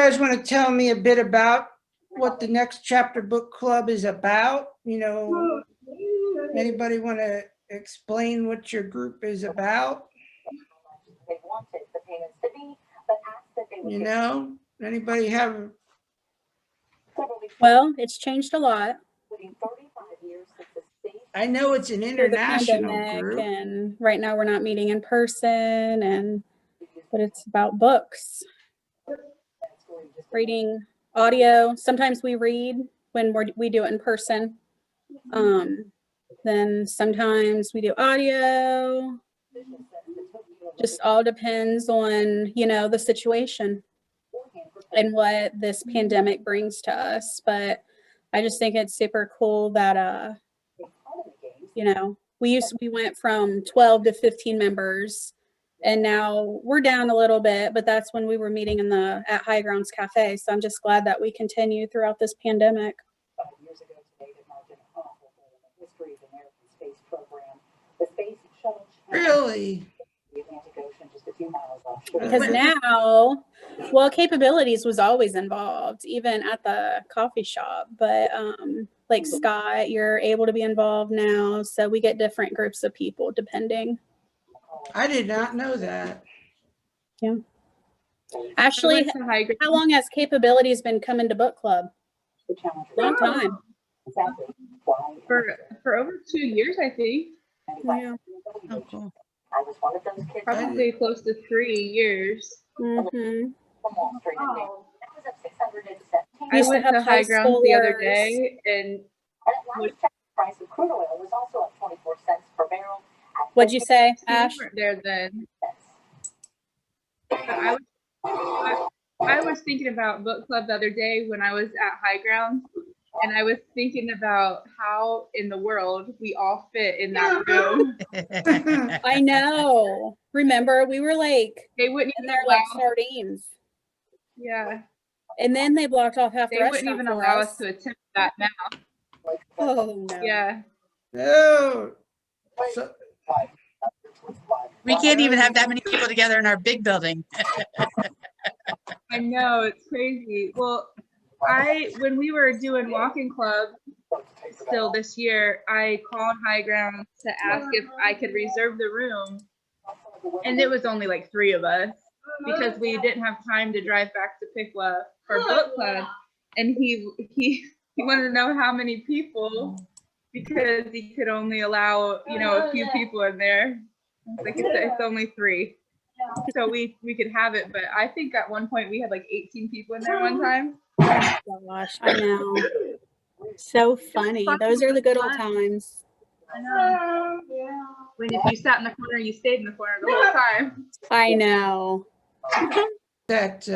guys want to tell me a bit about what the Next Chapter Book Club is about? Anybody want to explain what your group is about? Anybody have? Well, it's changed a lot. I know it's an international group. And right now we're not meeting in person, but it's about books. Reading audio. Sometimes we read when we do it in person. Then sometimes we do audio. Just all depends on, the situation and what this pandemic brings to us. But I just think it's super cool that, we went from 12 to 15 members, and now we're down a little bit, but that's when we were meeting at High Grounds Cafe. So I'm just glad that we continue throughout this pandemic. Really? Because now, capabilities was always involved, even at the coffee shop. But like Scott, you're able to be involved now. So we get different groups of people depending. I did not know that. Yeah. Actually, how long has capabilities been coming to book club? Long time. For over 2 years, I think. Yeah. Oh, cool. Probably close to 3 years. Mm-hmm. I went to High Grounds the other day, and price of crude oil was also up 24 cents per barrel. What'd you say, Ash? We weren't there then. I was thinking about book club the other day when I was at High Grounds, and I was thinking about how in the world we all fit in that room. I know. Remember, we were like, they wouldn't in even there like sardines. Yeah. And then they blocked off half the restaurant. They wouldn't even allow us to attempt that now. Oh no. Yeah. No. So, we can't even have that many people together in our big building. I know, it's crazy. Well, when we were doing walking club still this year, I called High Ground to ask if I could reserve the room, and it was only like 3 of us because we didn't have time to drive back to Piqua for book club, and he wanted to know how many people because he could only allow a few people in there. Like it's only 3. So we could have it, but I think at one point we had like 18 people in there one time. Oh gosh, I know. So funny. Those are the good old times. I know. When if you sat in the corner, you stayed in the corner the whole time. I know. That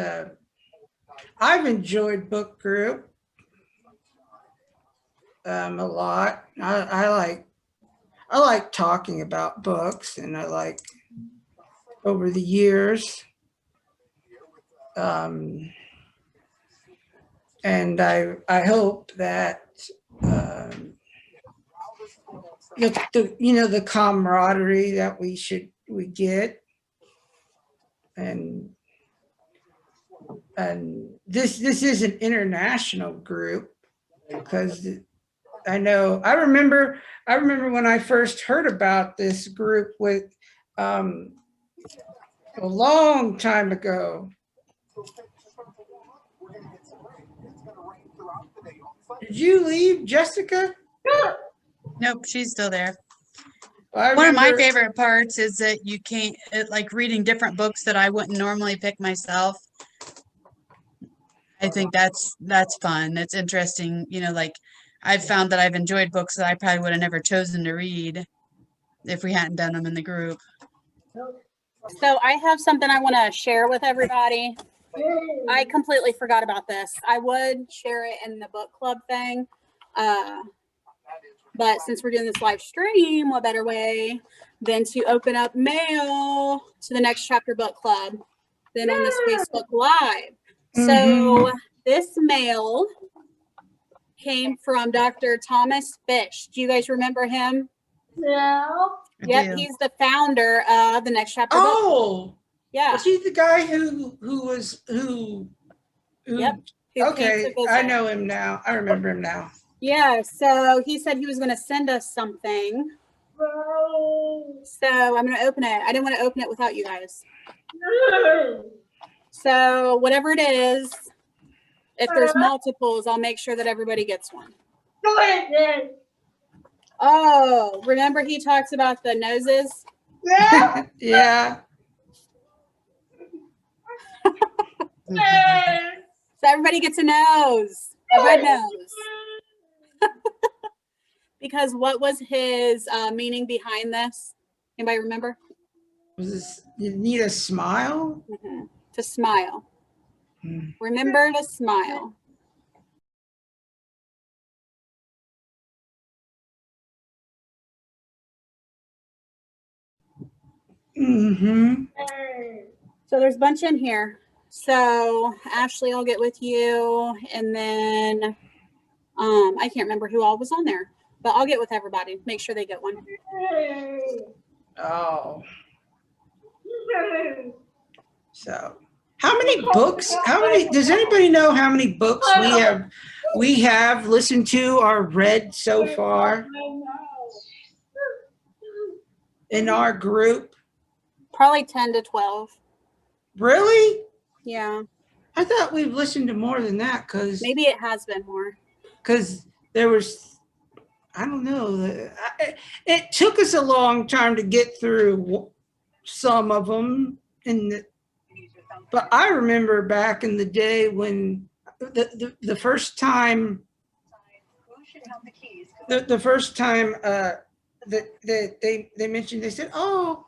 I've enjoyed book group a lot. I like talking about books, and I like over the years. And I hope that the camaraderie that we get, and this is an international group, because I remember when I first heard about this group with a long time ago. Did you leave, Jessica? Nope, she's still there. One of my favorite parts is that you can't, like reading different books that I wouldn't normally pick myself. I think that's fun. It's interesting. Like I've found that I've enjoyed books that I probably would have never chosen to read if we hadn't done them in the group. So I have something I want to share with everybody. I completely forgot about this. I would share it in the book club thing. But since we're doing this live stream, what better way than to open up mail to the Next Chapter Book Club than on this Facebook Live. So this mail came from Dr. Thomas Fish. Do you guys remember him? No. Yep, he's the founder of the Next Chapter Book Club. Oh, Yeah. was he the guy who Yep. Ooh, Who came okay, to I visit. know him now. I remember him now. Yeah, so he said he was going to send us something. So I'm going to open it. I didn't want to open it without you guys. So whatever it is, if there's multiples, I'll make sure that everybody gets one. Oh, remember he talks about the noses? Yeah. So everybody gets a nose, a red nose. Because what was his meaning behind this? Anybody remember? Was this, you need a smile? To smile. Hmm. Remember to smile. Mm-hmm. So there's a bunch in here. So Ashley, I'll get with you, and then I can't remember who all was on there, but I'll get with everybody. Make sure they get one. Oh. So, how many books? How many? Does anybody know how many books we have listened to or read so far in our group? Probably 10 to 12. Really? Yeah, I thought we've listened to more than that maybe it has been more. because there was, I don't know. It took us a long time to get through some of them, but I remember back in the day when the first time Who should have the keys? the first time that they mentioned, they said, "Oh,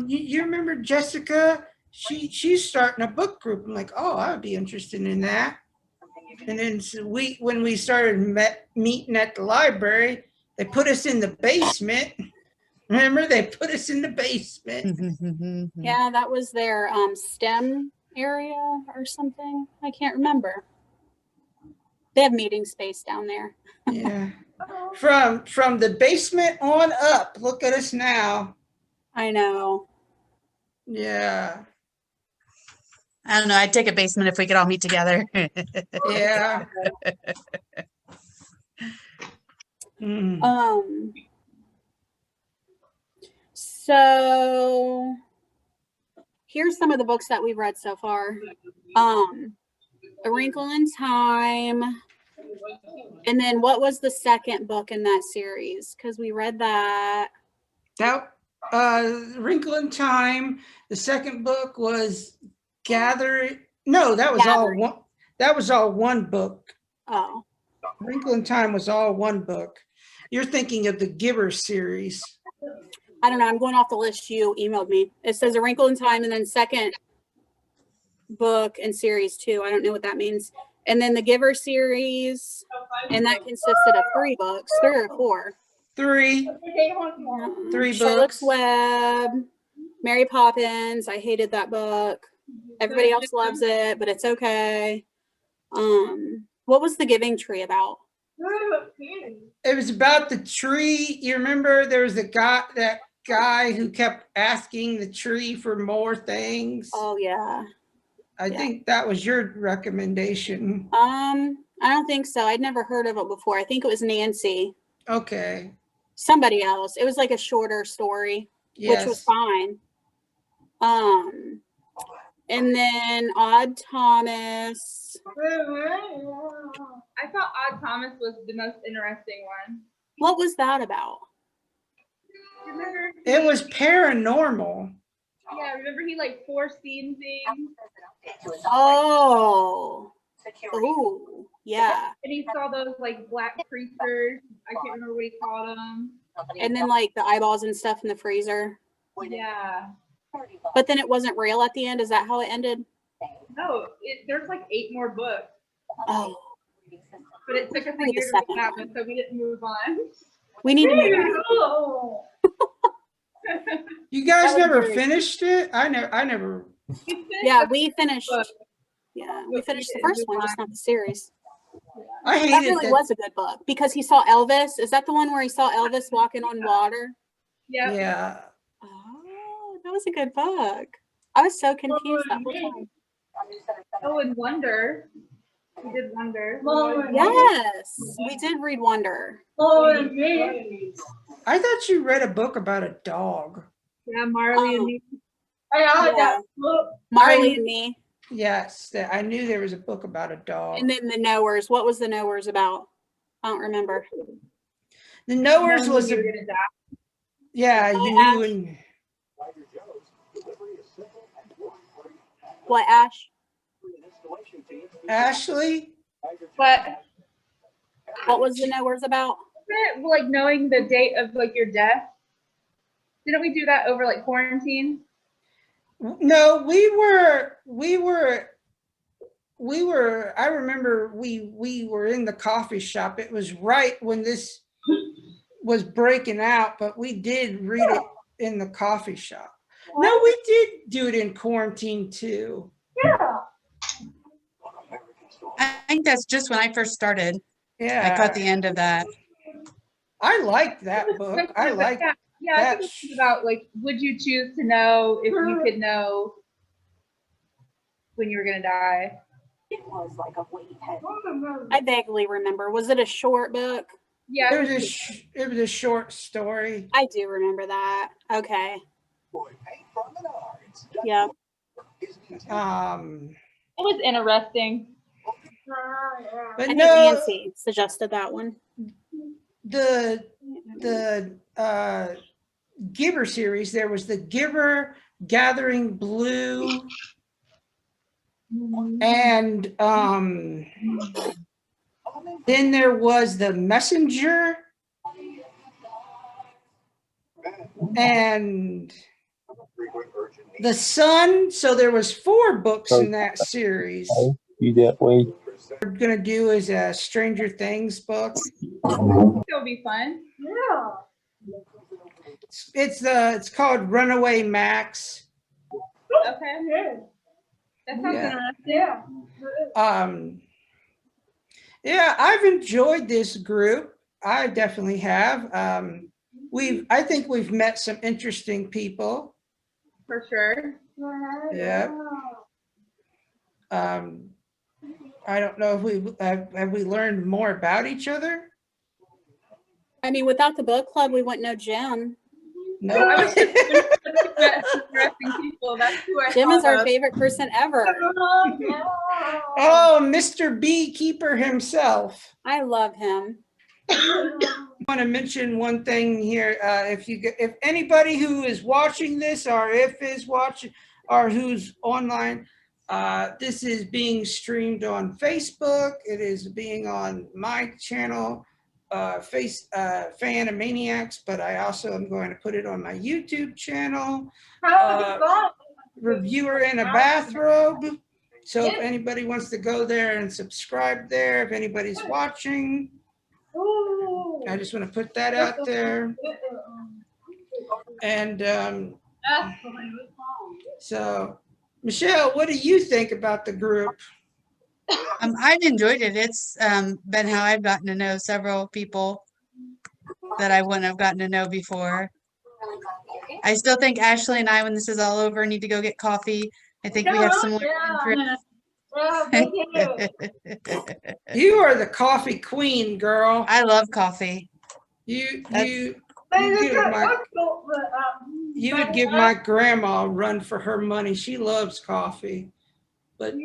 you remember Jessica? She's starting a book group." I'm like, "Oh, I would be interested in that." And then when we started meeting at the library, they put us in the basement. Remember, they put us in the basement. Yeah, that was their STEM area or something. I can't remember. They have meeting space down there. Yeah. From the basement on up. Look at us now. I know. Yeah. I don't know. I'd take a basement if we could all meet together. Yeah. Mm. So here's some of the books that we've read so far. A Wrinkle in Time. And then what was the second book in that series? Because we read that. That Wrinkle in Time. The second book was Gather. No, that was all Gathering. one. That was all one book. Oh, Wrinkle in Time was all one book. You're thinking of the Giver series. I don't know. I'm going off the list you emailed me. It says A Wrinkle in Time and then second book and series 2. I don't know what that means. And then the Giver series, and that consisted of 3 books, 3 or 4. Three Charlotte's books. Web, Mary Poppins. I hated that book. Everybody else loves it, but it's okay. What was The Giving Tree about? It was about the tree. You remember there was that guy who kept asking the tree for more things. Oh yeah. I think that was your recommendation. I don't think so. I'd never heard of it before. I think it was Nancy. Okay. Somebody else. It was like a shorter story, Yes. which was fine. And then Odd Thomas. I thought Odd Thomas was the most interesting one. What was that about? Remember? It was paranormal. Yeah, remember he like foreseen things Oh. Security. Oh, yeah. and he saw those like black creatures. I can't remember what he called them. And then like the eyeballs and stuff in the freezer. Yeah. But then it wasn't real at the end. Is that how it ended? No, there's like 8 more books, Oh, but it took us a Read the year to second read that one, so we didn't move on. we need to move on. You guys That was never very- finished it? I never. Yeah, we finished. Book. Yeah, we finished the first one, just not the series. I That hated really that. was a good book because he saw Elvis. Is that the one where he saw Elvis walking on water? Yeah. Yeah. Oh, that was a good book. I was so confused that whole time. Oh, and Wonder. We did Wonder. Yes, we did read Wonder. I thought you read a book about a dog. Yeah, Marley and me. Yeah. Marley and Me. Yes, I knew there was a book about a dog. And then the Knowers. What was the Knowers about? I don't remember. The Knowers Knowing was you a, were gonna die. yeah, you knew and What, Ash? Ashley. But What was the Knowers about? isn't it, like knowing the date of like your death? Didn't we do that over like quarantine? No, we were, I remember we were in the coffee shop. It was right when this was breaking out, but we did read it in the coffee shop. No, we did do it in quarantine too. I think that's just when I first started. I Yeah, caught the end of that. I liked that book. I like, Yeah, I think it's about like, would you choose to know if you could know when you were gonna die? It was like a weight head. I vaguely remember. Was it a short book? Yeah, it was a short story. I do remember that. Okay. Yeah. it was interesting. I But think no, Nancy suggested that one. the Giver series, there was the Giver, Gathering Blue, and then there was the Messenger and the Sun. So there was 4 books in that series. You that way. We're gonna do is a Stranger Things book. It'll be fun. It's called Runaway Max. Okay. That sounds Yeah. interesting. Yeah, I've enjoyed this group. I definitely have. I think we've met some interesting people. For sure. Yeah. I don't know if have we learned more about each other? I mean, without the book club, we wouldn't know Jim. No. Interesting people. That's who I Uh-huh. Jim is thought our of. favorite person ever. Oh, Mr. Beekeeper himself. I love him. I want to mention one thing here. If anybody who is watching this or if is watching or who's online, this is being streamed on Facebook. It is being on my channel, Fan of Maniacs, but I also am going to put it on my YouTube channel, Reviewer in a Bathrobe. So if anybody wants to go there and subscribe there, if anybody's watching, I just want to put that out there. And so, Michelle, what do you think about the group? I've enjoyed it. It's been how I've gotten to know several people that I wouldn't have gotten to know before. I still think Ashley and I, when this is all over, need to go get coffee. I think we have similar interests. You are the coffee queen, girl. I love coffee. You That's- would give my grandma a run for her money. She loves coffee. But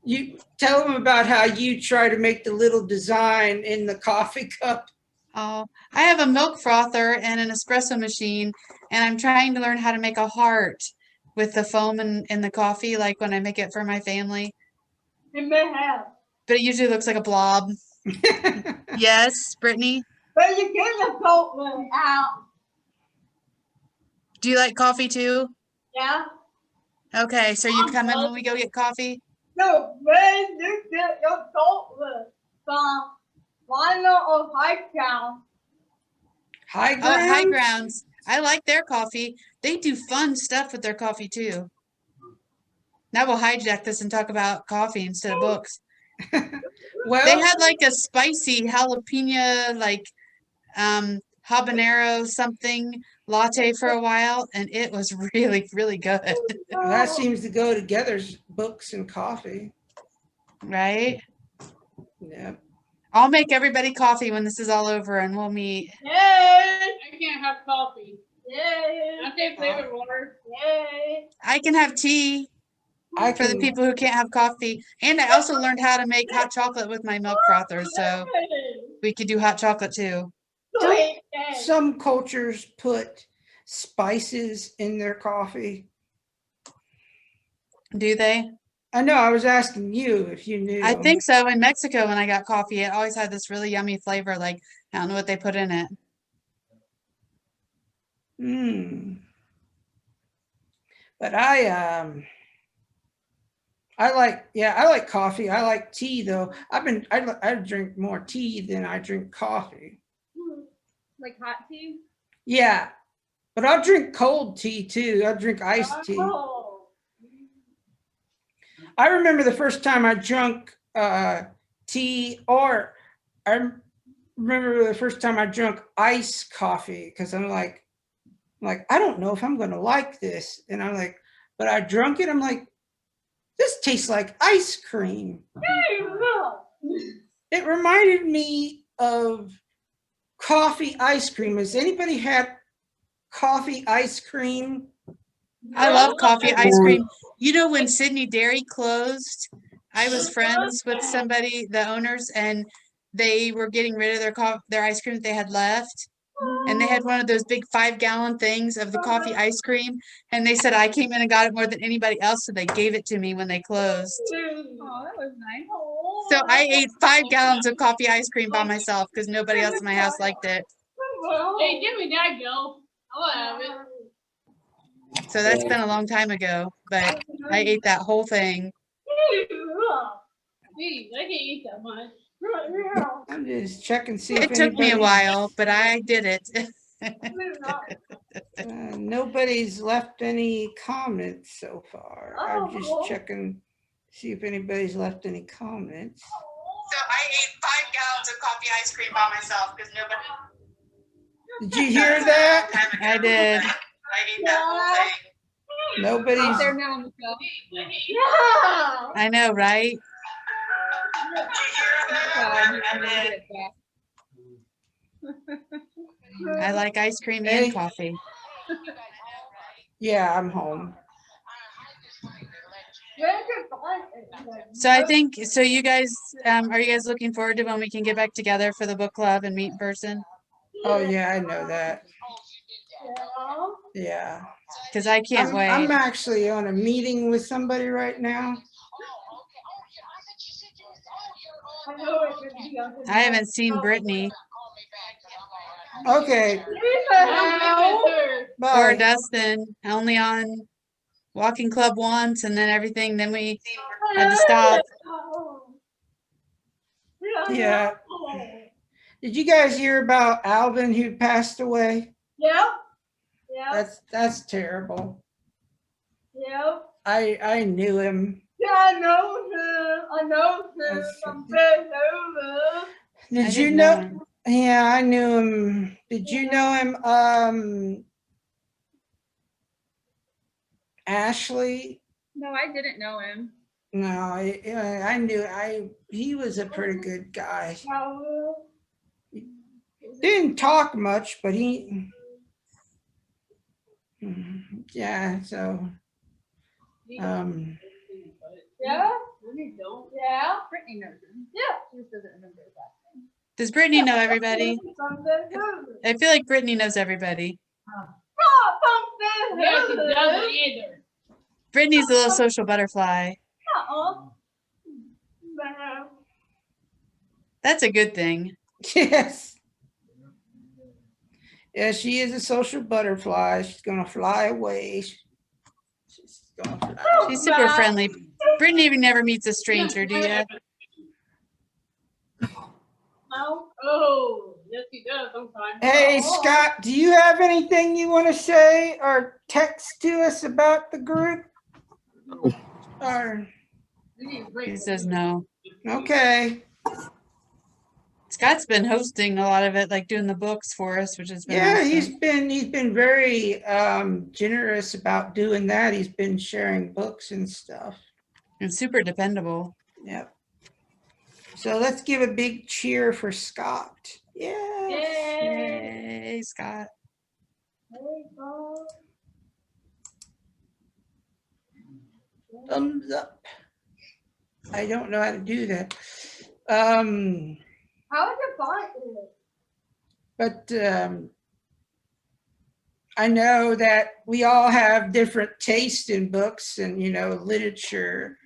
you tell them about how you try to make the little design in the coffee cup. Oh, I have a milk frother and an espresso machine, and I'm trying to learn how to make a heart with the foam in the coffee, like when I make it for my family. But it usually looks like a blob. Yes, Brittany? But you get the coat one out. Do you like coffee too? Yeah. Okay, so you come in when we go get coffee? No, when you get your coat one from Lionel or High Town. High Oh, High Grounds? Grounds. I like their coffee. They do fun stuff with their coffee too. Now we'll hijack this and talk about coffee instead of books. They Well, had like a spicy jalapeno, like habanero something latte for a while, and it was really, really good, That seems to go together, books and coffee. right? Yep. I'll make everybody coffee when this is all over and we'll meet. Yay! I can't have coffee. Yay! I take flavored water. Yay! I can have tea I for the can, people who can't have coffee. And I also learned how to make hot chocolate with my milk frother, so we could do hot chocolate too. Sweet. some cultures put spices in their coffee. Do they? I know, I was asking you if you knew. I think so. In Mexico, when I got coffee, it always had this really yummy flavor. Like, I don't know what they put in it. But I like coffee. I like tea though. I drink more tea than I drink coffee. Like hot tea? Yeah, but I'll drink cold tea too. I'll drink iced tea. Oh. I remember the first time I drank tea, or I remember the first time I drank iced coffee, because I'm like, I don't know if I'm going to like this. And I'm like, but I drunk it. I'm like, this tastes like ice cream. It reminded me of coffee ice cream. Has anybody had coffee ice cream? I love coffee ice cream. You know, when Sydney Dairy closed, I was friends with somebody, the owners, and they were getting rid of their ice cream that they had left. And they had one of those big 5-gallon things of the coffee ice cream. And they said I came in and got it more than anybody else, so they gave it to me when they closed. Oh, that was nice. So I ate 5 gallons of coffee ice cream by myself because nobody else in my house liked it. Hey, give me that, Gil. I'll have it. So that's been a long time ago, but I ate that whole thing. Please, I can't eat that much. I'm just checking, see if It took me a anybody- while, but I did it. Nobody's left any comments so far. I'm just checking, see if anybody's left any comments. So I ate 5 gallons of coffee ice cream by myself because nobody. Did you hear that? I did. I ate that whole thing. Out Nobody's, there now, Michelle. Yeah. I know, right? God, I'm gonna get it back. I like ice cream Hey. and coffee. yeah, I'm home. So I think, so you guys, are you guys looking forward to when we can get back together for the book club and meet in person? Oh, yeah, I know that. Yeah. Because I can't wait. I'm actually on a meeting with somebody right now. I haven't seen Brittany Okay, or bye. Dustin, only on Walking Club once and then everything. Then we had to stop. Yeah. Did you guys hear about Alvin who passed away? Yep. Yep. That's terrible. Yep. I knew him. Yeah, I know him. I know him. That's- I'm very nervous. I Did you didn't know? him. Yeah, I knew him. Did you know him? Ashley? No, I didn't know him. No, I knew. He was a pretty good guy. Didn't talk much, but he. Yeah. So. Yeah. Really don't. Yeah. Brittany knows him. Yeah. She just doesn't remember his last name. Does Brittany know everybody? Something. I feel like Brittany knows everybody. Something. Yeah, she doesn't either. Brittany's a little social butterfly. That's a good thing. Yes. Yeah, she is a social butterfly. She's gonna fly away. She's gonna fly away. She's super friendly. Brittany never meets a stranger, do you? No. Oh, yes, he does sometimes. Hey, Scott, do you have anything you want to say or text to us about the group? Or, He's He great. says no. okay. Scott's been hosting a lot of it, like doing the books for us, which has been Yeah, awesome. he's been very generous about doing that. He's been sharing books and stuff. And super dependable. Yep. So let's give a big cheer for Scott. Yes. Yay, Scott. Thumbs up. I don't know how to do that. How would you find it? But I know that we all have different tastes in books and, literature,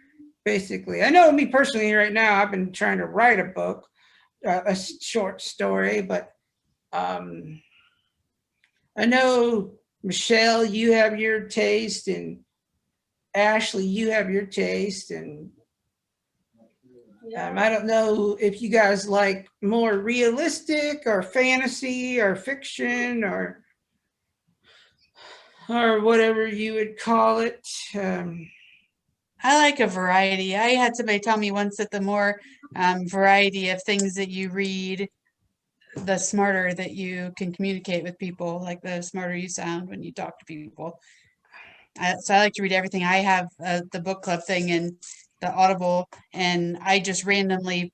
basically. I know me personally right now, I've been trying to write a book, a short story, but I know, Michelle, you have your taste, and Ashley, you have your taste, and I don't know if you guys like more realistic or fantasy or fiction or whatever you would call it. I like a variety. I had somebody tell me once that the more variety of things that you read, the smarter that you can communicate with people, like the smarter you sound when you talk to people. So I like to read everything. I have the book club thing and the Audible, and I just randomly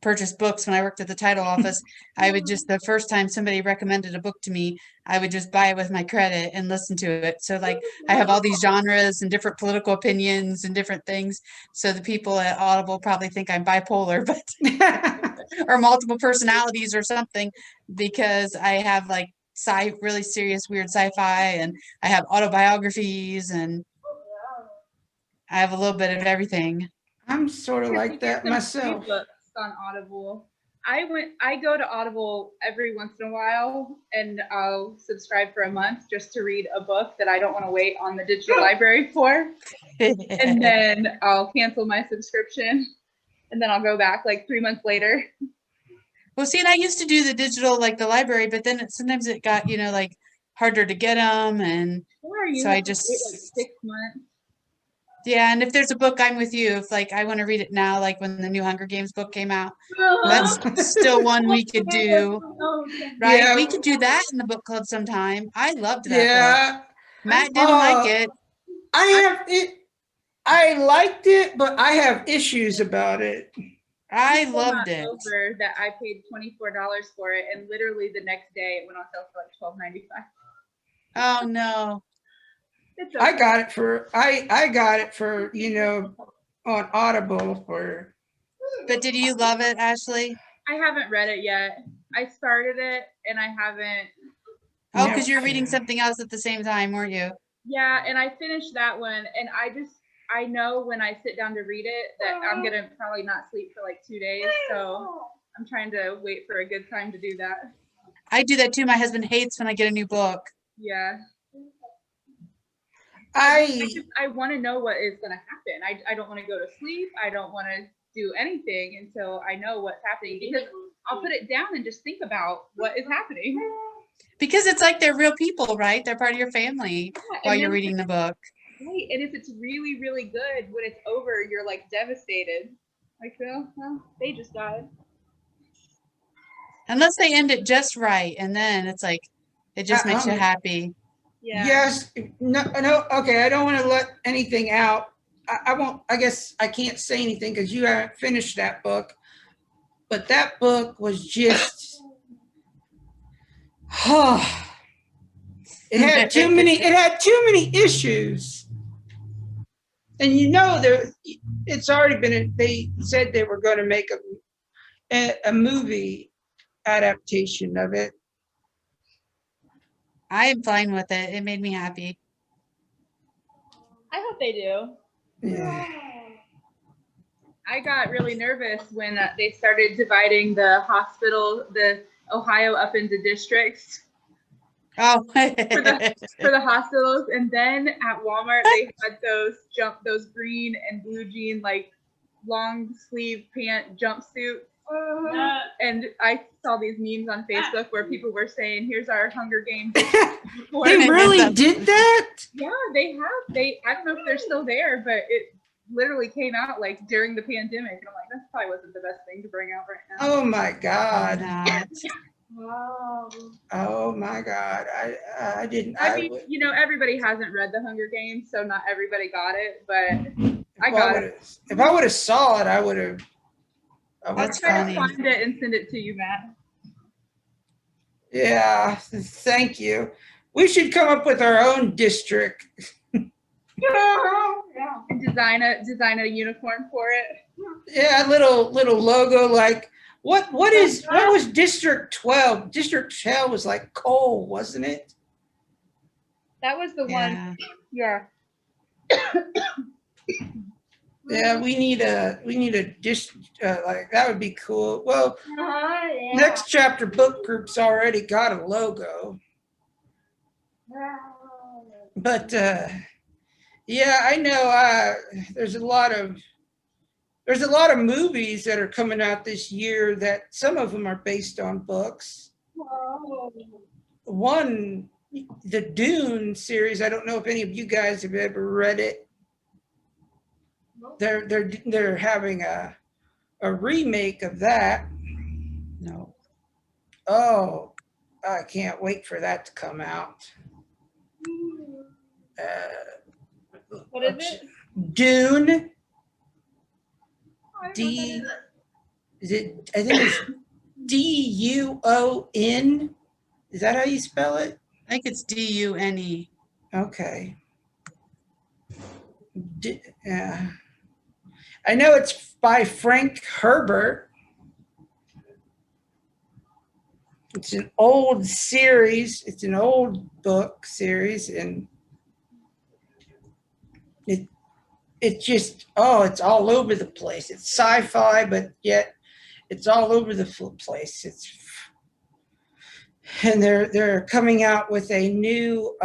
purchase books when I worked at the title office. I would just, the first time somebody recommended a book to me, I would just buy it with my credit and listen to it. So like I have all these genres and different political opinions and different things. So the people at Audible probably think I'm bipolar, but or multiple personalities or something, because I have like really serious, weird sci-fi, and I have autobiographies, and I have a little bit of everything. I'm sort of like that myself. Books on Audible. I go to Audible every once in a while, and I'll subscribe for a month just to read a book that I don't want to wait on the digital library for. And then I'll cancel my subscription, and then I'll go back like 3 months later. Well, see, and I used to do the digital, like the library, but then sometimes it got, like harder to get them. And so I just, wait like 6 months. Yeah, and if there's a book, I'm with you. If like I want to read it now, like when the new Hunger Games book came out, that's still one we could do, right? Yeah. We could do that in the book club sometime. I loved that book. Yeah. Matt didn't like it. I liked it, but I have issues about it. I It's loved not it. Over that I paid $24 for it, and literally the next day it went on sale for like $12.95. Oh no. It's okay. I got it for on Audible for. But did you love it, Ashley? I haven't read it yet. I started it and I haven't. Oh, because you're reading something else at the same time, weren't you? Yeah, and I finished that one, and I know when I sit down to read it that I'm gonna probably not sleep for like 2 days, so I'm trying to wait for a good time to do that. I do that too. My husband hates when I get a new book. Yeah. I want to know what is going to happen. I don't want to go to sleep. I don't want to do anything until I know what's happening, because I'll put it down and just think about what is happening. Because it's like they're real people, right? They're part of your family while you're reading the book. Right. And if it's really, really good, when it's over, you're like devastated. Like, well, they just died. Unless they end it just right. And then it's like, it just makes you happy. Yeah. Yes. No. Okay. I don't want to let anything out. I won't. I guess I can't say anything because you haven't finished that book. But that book was just. It had too many. It had too many issues. And it's already been. They said they were going to make a movie adaptation of it. I am fine with it. It made me happy. I hope they do. Yeah. I got really nervous when they started dividing the Ohio up into districts. Oh, for the hospitals, and then at Walmart they had those green and blue jean like long sleeve pant jumpsuits. And I saw these memes on Facebook where people were saying, "Here's our Hunger Games." They really did that? Yeah, they have. I don't know if they're still there, but literally came out like during the pandemic, and I'm like, that probably wasn't the best thing to bring out right now. Oh my God. Not. Wow. Oh my God. I didn't. I mean, you know, everybody hasn't read The Hunger Games, so not everybody got it, but I got it. If I would have saw it, I would have. That's Try funny. to find it and send it to you, Matt. Yeah. Thank you. We should come up with our own district. Yeah. And design a uniform for it. Yeah, little logo like what was District 12? District 12 was like coal, wasn't it? That was the one. Yeah. Yeah. Yeah, we need a district like that would be cool. Well, Yeah. next chapter book group's already got a logo, but yeah, I know there's a lot of movies that are coming out this year that some of them are based on books. One, the Dune series, I don't know if any of you guys have ever read it. They're having a remake of that. No. Oh, I can't wait for that to come out. What is it? Dune. I don't know what that D. is. Is it? I think it's DUON. Is that how you spell it? I think it's DUNE. Okay. I know it's by Frank Herbert. It's an old series. It's an old book series, and it just it's all over the place. It's sci-fi, but yet it's all over the place. And they're coming out with a new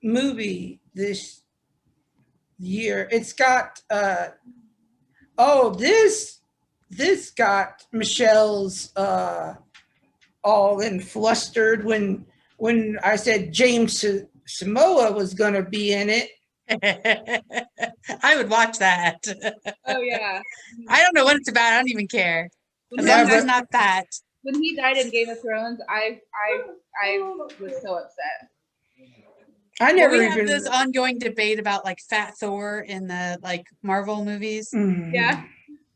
movie this year. It's got this got Michelle's all in flustered when I said James Samoa was going to be in it. I would watch that. Oh yeah. I don't know what it's about. I don't even care. When As he long as Yeah, it's not that. when he died in Game of Thrones, I was so upset. I Well, never we even. have this ongoing debate about like Fat Thor in the like Marvel movies. Mm. Yeah.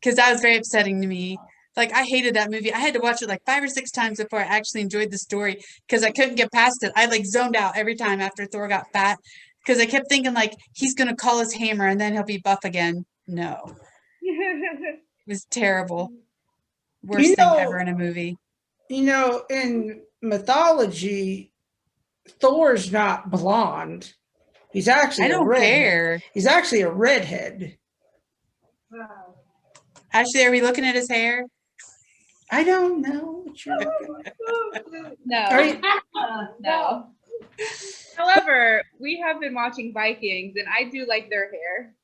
Because that was very upsetting to me. Like I hated that movie. I had to watch it like 5 or 6 times before I actually enjoyed the story because I couldn't get past it. I like zoned out every time after Thor got fat because I kept thinking like he's gonna call his hammer and then he'll be buff again. No, it was terrible. Worst thing ever in a movie. You know, in mythology, Thor's not blonde. He's actually I don't a redhead. care. He's actually a redhead. Ashley, are we looking at his hair? I don't know what you're looking at. No. Are you- No. However, we have been watching Vikings, and I do like their hair.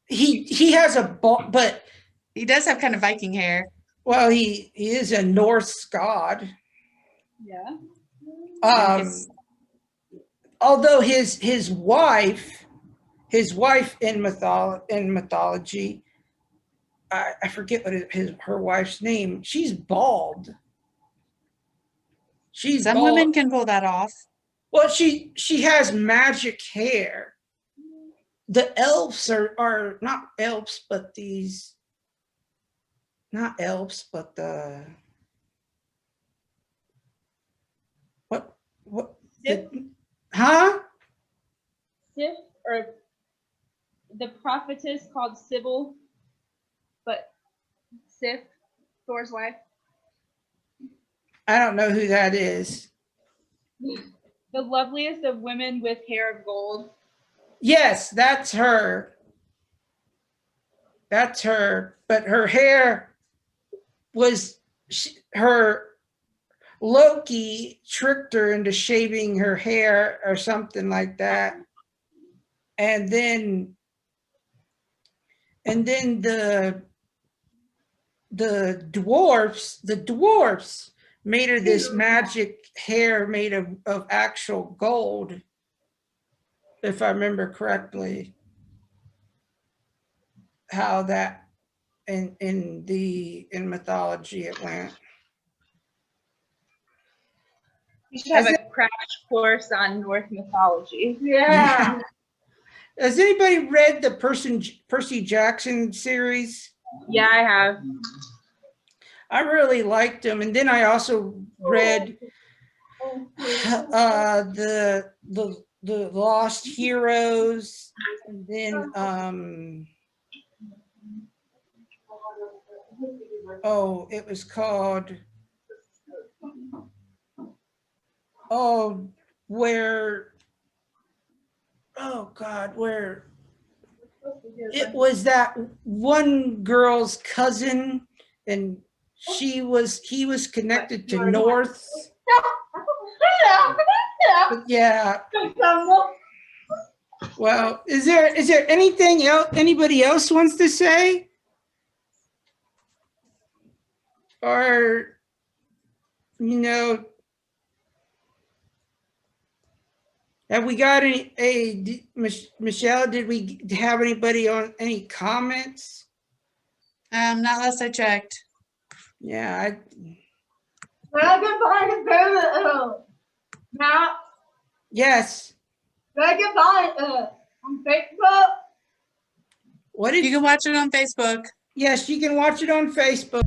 he has a but He does have kind of Viking hair. well, he is a Norse god. Yeah. His- Although his wife in mythology, I forget what her wife's name. She's bald. She's Some bald. women can pull that off. Well, she has magic hair. The elves are not elves, but these, not elves, but the what Sif, huh? Sif, or the prophetess called Sybil, but Sif, Thor's wife. I don't know who that is. The loveliest of women with hair of gold. Yes, that's her. That's her. But her hair was her. Loki tricked her into shaving her hair or something like that. And then the dwarfs made her this magic hair made of actual gold. if I remember correctly, how that in mythology it went. You should have a crash course on Norse mythology. Yeah. Has anybody read the Percy Jackson series? Yeah, I have. I really liked them, and then I also read the Lost Heroes, and then it was called where it was that one girl's cousin, and he was connected to North. Yeah. Well, is there anything else anybody else wants to say? Or, have we got Michelle, did we have anybody on any comments? Not unless I checked. Yeah, I can find a payment. Now, yes. I can find on Facebook. What did You can watch it on Facebook. Yes, you can watch it on Facebook.